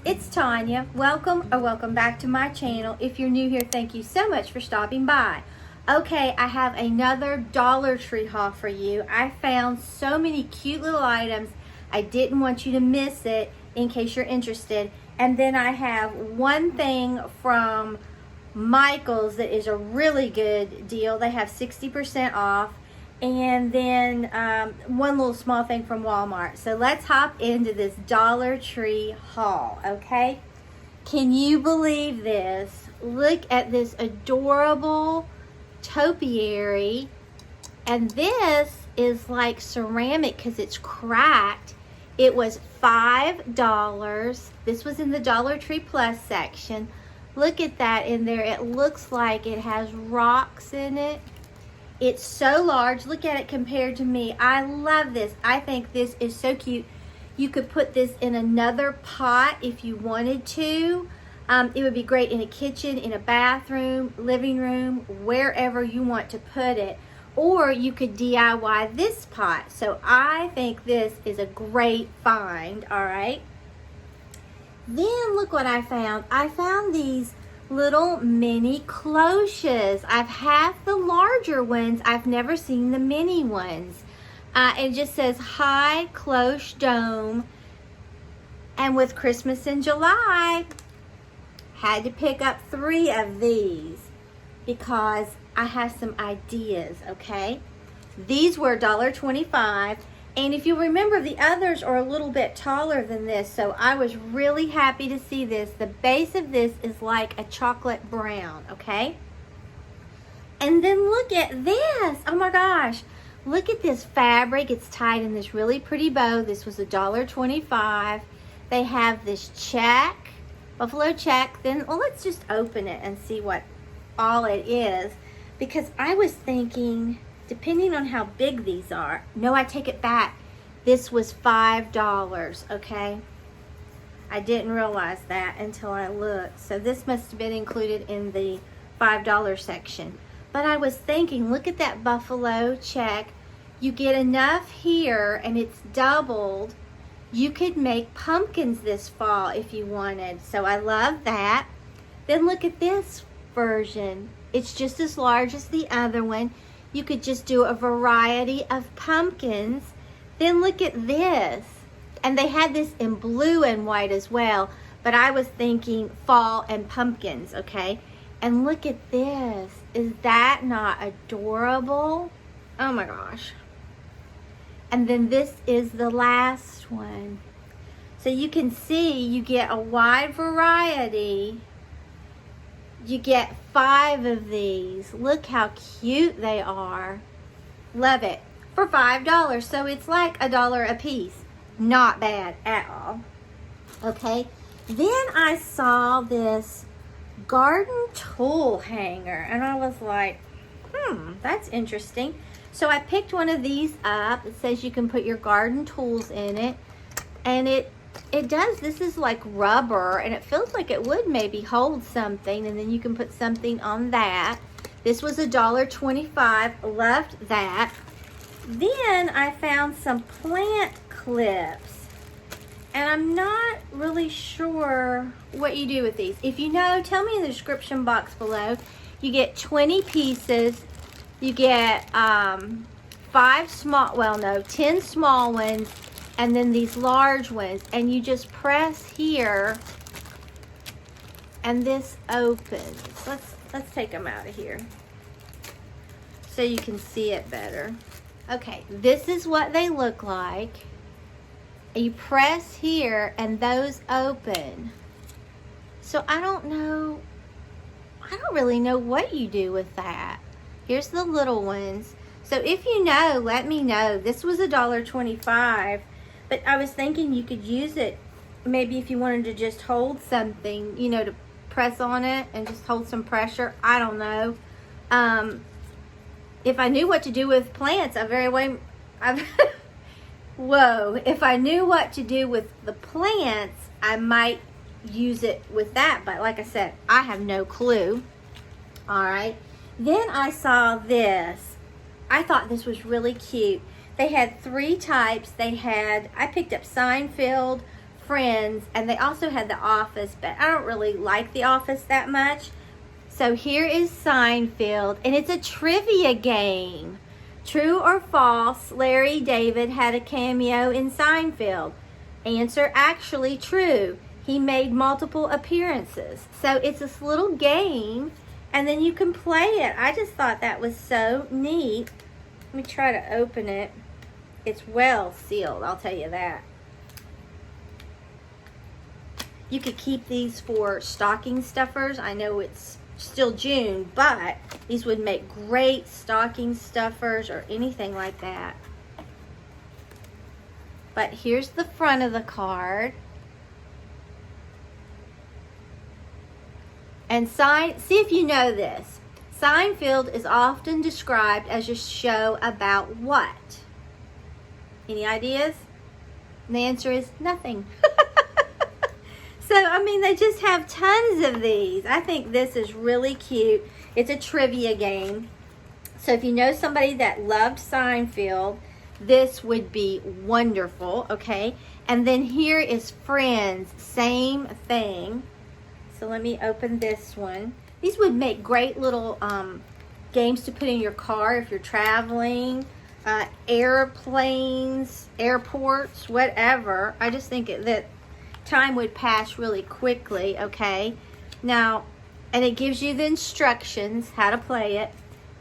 it's Tanya. Welcome back to my channel. If you're new here, thank you so much for stopping by. Okay, I have another Dollar Tree haul for you. I found so many cute little items. I didn't want you to miss it in case you're interested. And then I have one thing from Michael's that is a really good deal. They have 60% off. And then one little small thing from Walmart. So let's hop into this Dollar Tree haul, okay? Can you believe this? Look at this adorable topiary. And this is like ceramic because it's cracked. It was $5. This was in the Dollar Tree Plus section. Look at that in there. It looks like it has rocks in it. It's so large. Look at it compared to me. I love this. I think this is so cute. You could put this in another pot if you wanted to. It would be great in a kitchen, in a bathroom, living room, wherever you want to put it. Or you could DIY this pot. So I think this is a great find, all right? Then look what I found. I found these little mini cloches. I've had the larger ones. I've never seen the mini ones. It just says high cloche dome. And with Christmas in July, had to pick up 3 of these because I have some ideas, okay? These were $1.25. And if you remember, the others are a little bit taller than this, so I was really happy to see this. The base of this is like a chocolate brown, okay? And then look at this. Oh my gosh. Look at this fabric. It's tied in this really pretty bow. This was $1.25. They have this check, buffalo check. Then, well, let's just open it and see what all it is. Because I was thinking, depending on how big these are. No, I take it back. This was $5, okay? I didn't realize that until I looked. So this must have been included in the $5 section. But I was thinking, look at that buffalo check. You get enough here and it's doubled. You could make pumpkins this fall if you wanted. So I love that. Then look at this version. It's just as large as the other one. You could just do a variety of pumpkins. Then look at this. And they had this in blue and white as well. But I was thinking fall and pumpkins, okay? And look at this. Is that not adorable? Oh my gosh. And then this is the last one. So you can see you get a wide variety. You get 5 of these. Look how cute they are. Love it. For $5. So it's like $1 a piece. Not bad at all. Okay. Then I saw this garden tool hanger. And I was like, that's interesting. So I picked one of these up. It says you can put your garden tools in it. And it does. This is like rubber, and it feels like it would maybe hold something, and then you can put something on that. This was $1.25. Loved that. Then I found some plant clips, and I'm not really sure what you do with these. If you know, tell me in the description box below. You get 20 pieces. You get 10 small ones, and then these large ones, and you just press here and this opens. Let's take them out of here so you can see it better. Okay, this is what they look like. You press here and those open. So I don't really know what you do with that. Here's the little ones. So if you know, let me know. This was $1.25. But I was thinking you could use it maybe if you wanted to just hold something, you know, to press on it and just hold some pressure. I don't know. If I knew what to do with plants, whoa. If I knew what to do with the plants, I might use it with that. But like I said, I have no clue. All right. Then I saw this. I thought this was really cute. They had 3 types. I picked up Seinfeld Friends, and they also had The Office, but I don't really like The Office that much. So here is Seinfeld, and it's a trivia game. True or false, Larry David had a cameo in Seinfeld? Answer, actually true. He made multiple appearances. So it's this little game, and then you can play it. I just thought that was so neat. Let me try to open it. It's well sealed, I'll tell you that. You could keep these for stocking stuffers. I know it's still June, but these would make great stocking stuffers or anything like that. But here's the front of the card. And see if you know this. Seinfeld is often described as a show about what? Any ideas? And the answer is nothing. So, I mean, they just have tons of these. I think this is really cute. It's a trivia game. So if you know somebody that loved Seinfeld, this would be wonderful, okay? And then here is Friends, same thing. So let me open this one. These would make great little games to put in your car if you're traveling, airplanes, airports, whatever. I just think that time would pass really quickly, okay? Now, and it gives you the instructions how to play it.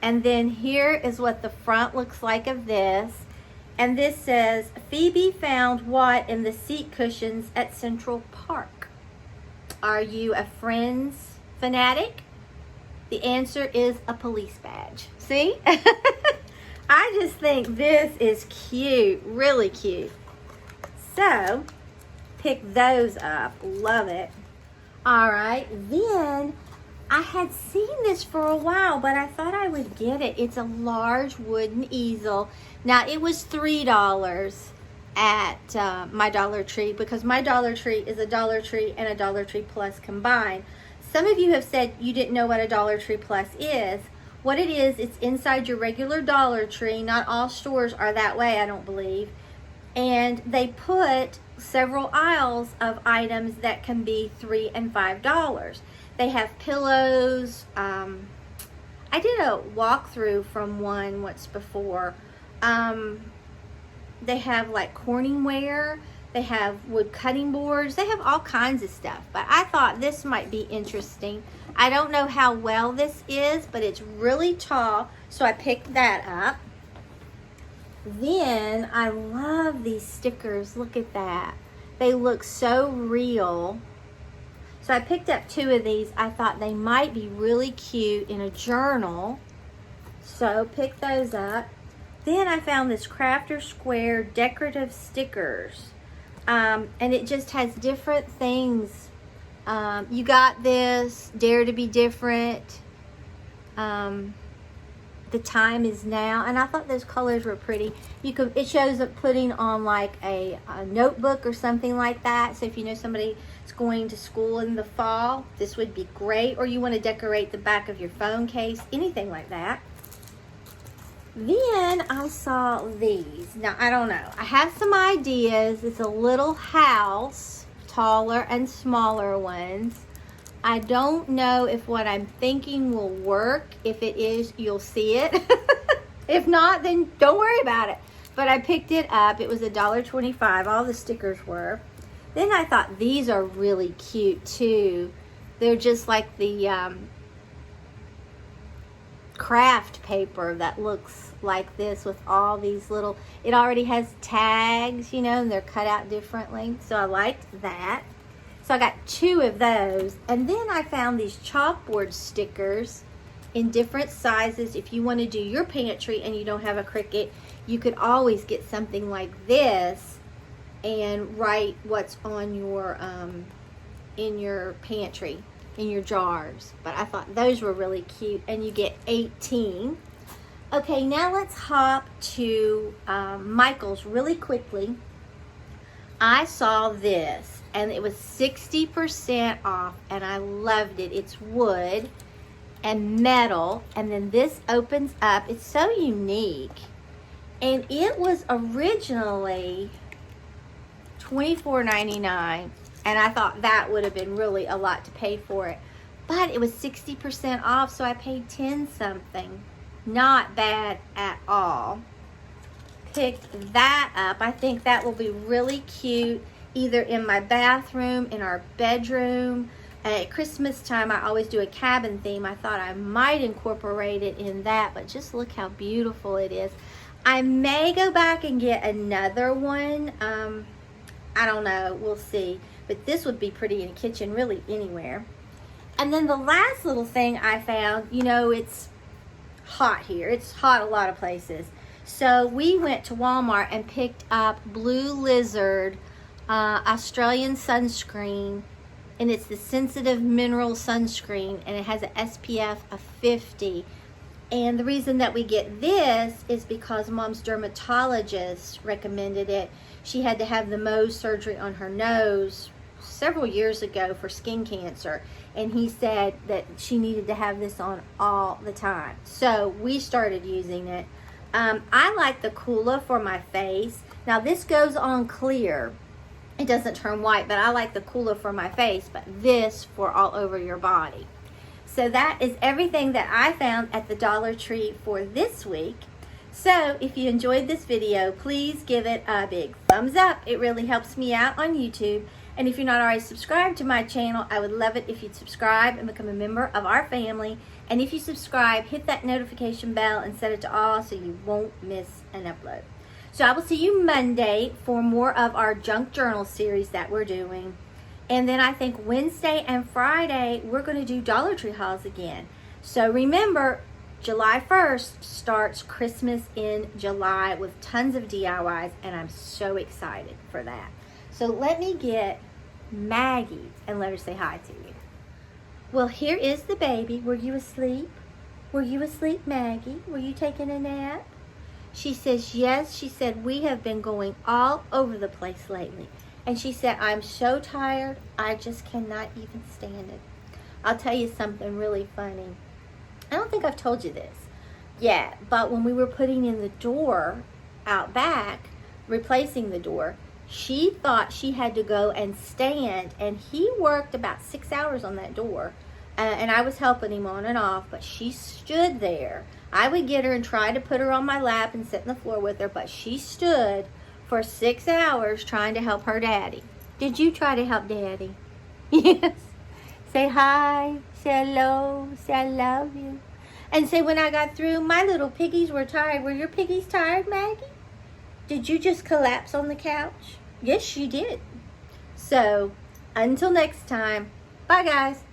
And then here is what the front looks like of this. And this says, Phoebe found what in the seat cushions at Central Park? Are you a Friends fanatic? The answer is a police badge. See? I just think this is cute, really cute. So, pick those up. Love it. All right, then I had seen this for a while, but I thought I would get it. It's a large wooden easel. Now, it was $3 at my Dollar Tree, because my Dollar Tree is a Dollar Tree and a Dollar Tree Plus combined. Some of you have said you didn't know what a Dollar Tree Plus is. What it is, it's inside your regular Dollar Tree. Not all stores are that way, I don't believe. And they put several aisles of items that can be $3 and $5. They have pillows. I did a walkthrough from one once before. They have like Corningware. They have wood cutting boards. They have all kinds of stuff. But I thought this might be interesting. I don't know how well this is, but it's really tall, so I picked that up. Then I love these stickers. Look at that. They look so real. So I picked up 2 of these. I thought they might be really cute in a journal. So pick those up. Then I found this Crafter Square decorative stickers. And it just has different things. You got this, Dare to be Different. The time is now, and I thought those colors were pretty. It shows up putting on like a notebook or something like that. So if you know somebody is going to school in the fall, this would be great. Or you want to decorate the back of your phone case, anything like that. Then I saw these. Now, I don't know. I have some ideas. It's a little house, taller and smaller ones. I don't know if what I'm thinking will work. If it is, you'll see it. If not, then don't worry about it. But I picked it up. It was $1.25. All the stickers were. Then I thought these are really cute too. They're just like the craft paper that looks like this with all these little, it already has tags, you know, and they're cut out differently. So I liked that. So I got 2 of those. And then I found these chalkboard stickers in different sizes. If you want to do your pantry and you don't have a Cricut, you could always get something like this and write what's on your in your pantry, in your jars. But I thought those were really cute, and you get 18. Okay, now let's hop to Michael's really quickly. I saw this, and it was 60% off, and I loved it. It's wood and metal, and then this opens up. It's so unique, and it was originally $24.99, and I thought that would have been really a lot to pay for it. But it was 60% off, so I paid 10 something. Not bad at all. Picked that up. I think that will be really cute, either in my bathroom, in our bedroom. At Christmas time, I always do a cabin theme. I thought I might incorporate it in that, but just look how beautiful it is. I may go back and get another one. I don't know. We'll see. But this would be pretty in the kitchen, really anywhere. And then the last little thing I found, you know, it's hot here. It's hot a lot of places. So we went to Walmart and picked up Blue Lizard Australian sunscreen. And it's the sensitive mineral sunscreen. And it has an SPF of 50. And the reason that we get this is because Mom's dermatologist recommended it. She had to have the Mohs surgery on her nose several years ago for skin cancer, and he said that she needed to have this on all the time. So we started using it. I like the Coola for my face. Now this goes on clear. It doesn't turn white, but I like the Coola for my face, but this for all over your body. So that is everything that I found at the Dollar Tree for this week. So if you enjoyed this video, please give it a big thumbs up. It really helps me out on YouTube. And if you're not already subscribed to my channel, I would love it if you'd subscribe and become a member of our family. And if you subscribe, hit that notification bell and set it to all so you won't miss an upload. So I will see you Monday for more of our junk journal series that we're doing. And then I think Wednesday and Friday, we're going to do Dollar Tree hauls again. So remember, July 1st starts Christmas in July with tons of DIYs, and I'm so excited for that. So let me get Maggie and let her say hi to you. Well, here is the baby. Were you asleep? Were you asleep, Maggie? Were you taking a nap? She says yes. She said we have been going all over the place lately. And she said, I'm so tired, I just cannot even stand it. I'll tell you something really funny. I don't think I've told you this yet, but when we were putting in the door out back, replacing the door, she thought she had to go and stand, and he worked about 6 hours on that door, and I was helping him on and off, but she stood there. I would get her and try to put her on my lap and sit on the floor with her, but she stood for 6 hours trying to help her daddy. Did you try to help Daddy? Yes. Say hi, say hello, say I love you. And say when I got through, my little piggies were tired. Were your piggies tired, Maggie? Did you just collapse on the couch? Yes, you did. So, until next time, bye guys.